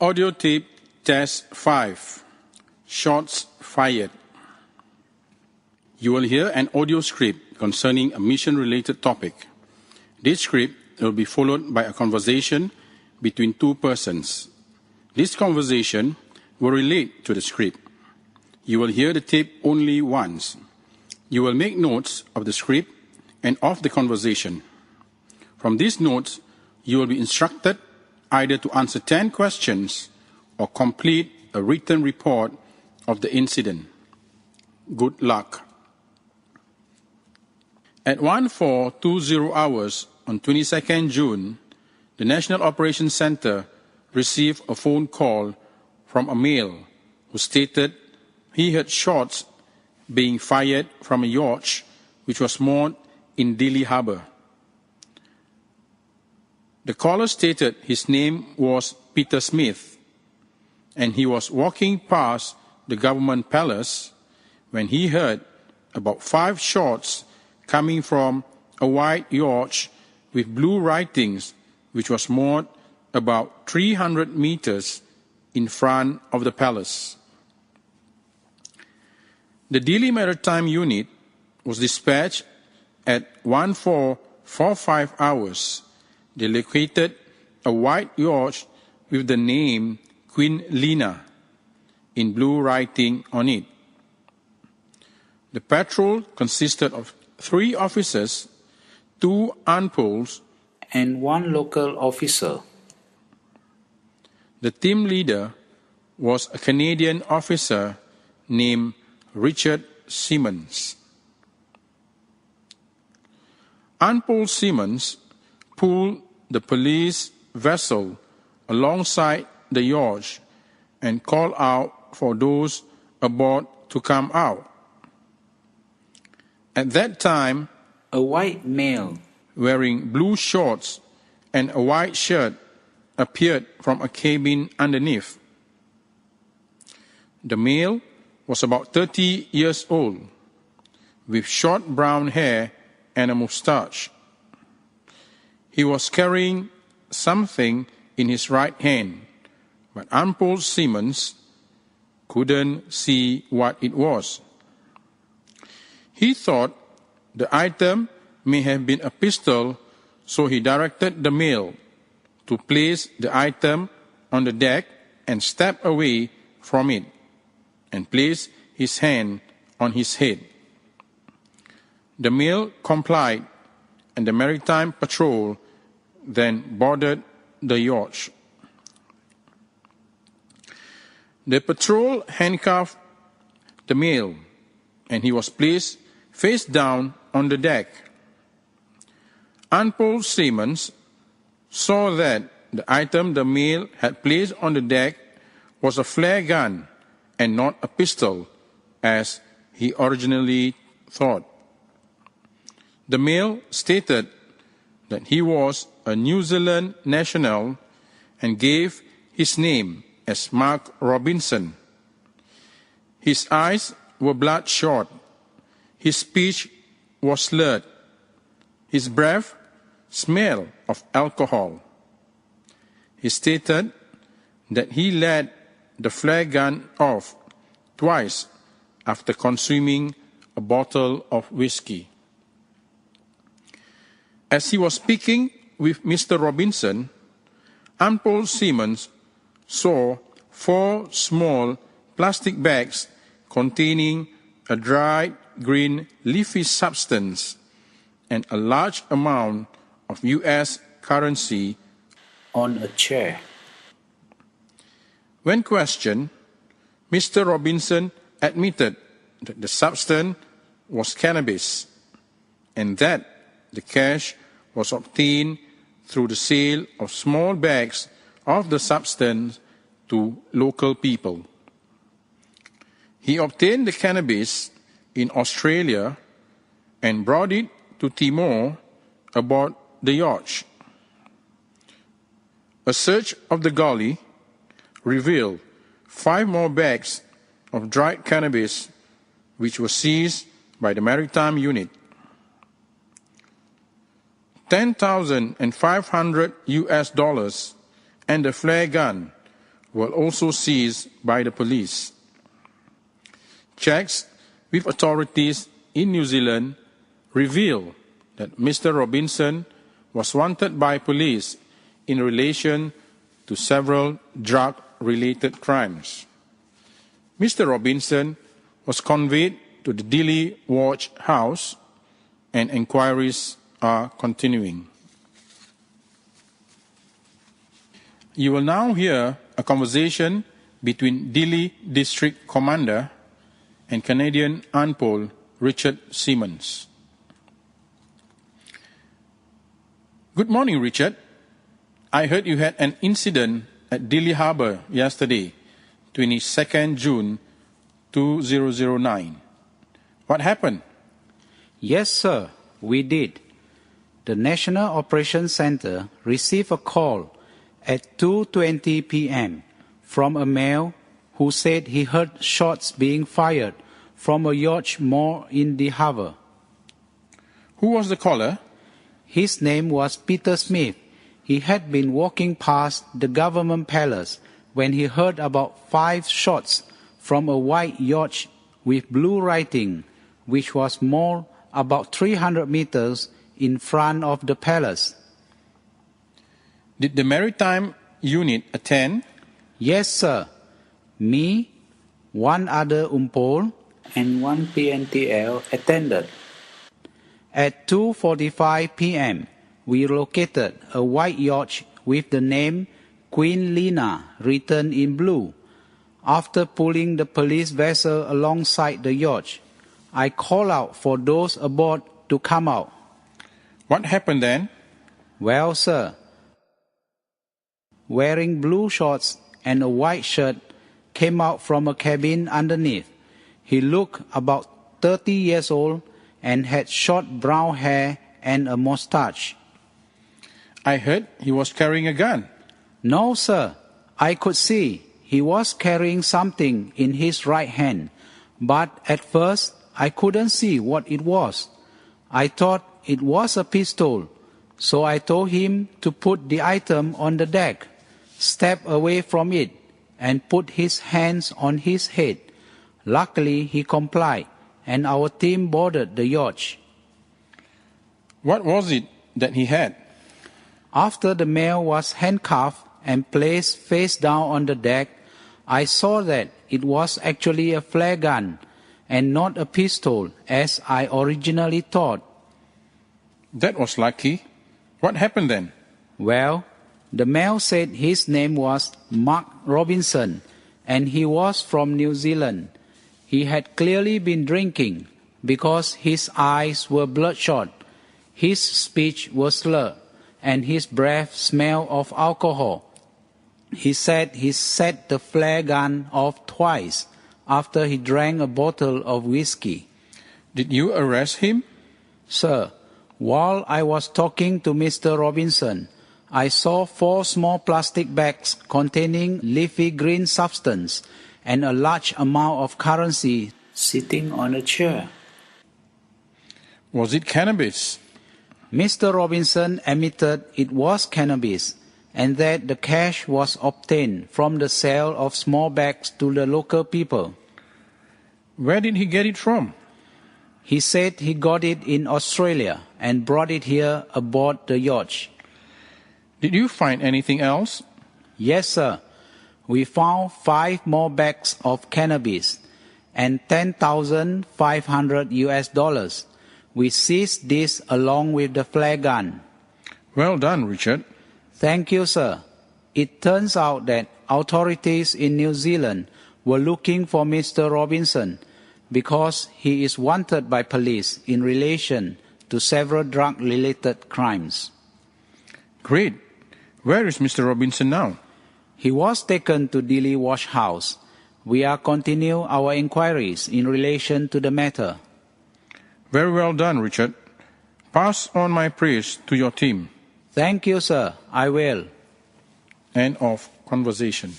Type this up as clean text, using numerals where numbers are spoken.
Audio tape test 5. Shots fired. You will hear an audio script concerning a mission-related topic. This script will be followed by a conversation between two persons. This conversation will relate to the script. You will hear the tape only once. You will make notes of the script and of the conversation. From these notes, you will be instructed either to answer 10 questions or complete a written report of the incident. Good luck. At 1420 hours on 22nd June, the National Operations Center received a phone call from a male who stated he heard shots being fired from a yacht which was moored in Dili Harbour. The caller stated his name was Peter Smith, and he was walking past the government palace when he heard about 5 shots coming from a white yacht with blue writings, which was moored about 300 meters in front of the palace. The Dili Maritime Unit was dispatched at 1445 hours. They located a white yacht with the name Queen Lina in blue writing on it. The patrol consisted of 3 officers, 2 ANPOLs, and 1 local officer. The team leader was a Canadian officer named Richard Simmons. ANPOL Simmons pulled the police vessel alongside the yacht and called out for those aboard to come out. At that time, A white male wearing blue shorts and a white shirt appeared from a cabin underneath. The male was about 30 years old, with short brown hair and a mustache. He was carrying something in his right hand, but ANPOL Simmons couldn't see what it was. He thought the item may have been a pistol, so he directed the male to place the item on the deck and step away from it and place his hand on his head. The male complied, and the Maritime Patrol then boarded the yacht. The patrol handcuffed the male, and he was placed face down on the deck. ANPOL Simmons saw that the item the male had placed on the deck was a flare gun and not a pistol, as he originally thought. The male stated that he was a New Zealand national and gave his name as Mark Robinson. His eyes were bloodshot. His speech was slurred. His breath smelled of alcohol. He stated that he let the flare gun off twice after consuming a bottle of whiskey. As he was speaking with Mr. Robinson, ANPOL Simmons saw 4 small plastic bags containing a dried green leafy substance and a large amount of U.S. currency on a chair. When questioned, Mr. Robinson admitted that the substance was cannabis and that the cash was obtained through the sale of small bags of the substance to local people. He obtained the cannabis in Australia and brought it to Timor aboard the yacht. A search of the galley revealed 5 more bags of dried cannabis, which were seized by the Maritime Unit. $10,500 and the flare gun were also seized by the police. Checks with authorities in New Zealand reveal that Mr. Robinson was wanted by police in relation to several drug-related crimes. Mr. Robinson was conveyed to the Dili Watch House and inquiries are continuing. You will now hear a conversation between Dili District Commander and Canadian UNPOL Richard Simmons. Good morning, Richard. I heard you had an incident at Dili Harbour yesterday, 22nd June 2009. What happened? Yes, sir, we did. The National Operations Centre received a call at 2:20 p.m. from a male who said he heard shots being fired from a yacht moored in the harbour. Who was the caller? His name was Peter Smith. He had been walking past the government palace when he heard about 5 shots from a white yacht with blue writing, which was moored about 300 meters in front of the palace. Did the maritime unit attend? Yes, sir. Me, one other UNPOL, and one PNTL attended. At 2:45 p.m., we located a white yacht with the name Queen Lina written in blue. After pulling the police vessel alongside the yacht, I called out for those aboard to come out. What happened then? Well, sir, wearing blue shorts and a white shirt, came out from a cabin underneath. He looked about 30 years old and had short brown hair and a mustache. I heard he was carrying a gun. No, sir. I could see he was carrying something in his right hand, but at first I couldn't see what it was. I thought it was a pistol, so I told him to put the item on the deck, step away from it, and put his hands on his head. Luckily, he complied, and our team boarded the yacht. What was it that he had? After the male was handcuffed and placed face down on the deck, I saw that it was actually a flare gun and not a pistol, as I originally thought. That was lucky. What happened then? Well, the male said his name was Mark Robinson, and he was from New Zealand. He had clearly been drinking because his eyes were bloodshot, his speech was slurred, and his breath smelled of alcohol. He said he set the flare gun off twice after he drank a bottle of whiskey. Did you arrest him? Sir, while I was talking to Mr. Robinson, I saw 4 small plastic bags containing leafy green substance and a large amount of currency sitting on a chair. Was it cannabis? Mr. Robinson admitted it was cannabis and that the cash was obtained from the sale of small bags to the local people. Where did he get it from? He said he got it in Australia and brought it here aboard the yacht. Did you find anything else? Yes, sir. We found 5 more bags of cannabis and $10,500. We seized this along with the flare gun. Well done, Richard. Thank you, sir. It turns out that authorities in New Zealand were looking for Mr. Robinson because he is wanted by police in relation to several drug-related crimes. Great. Where is Mr. Robinson now? He was taken to Dili Watch House. We are continuing our inquiries in relation to the matter. Very well done, Richard. Pass on my praise to your team. Thank you, sir. I will. End of conversation.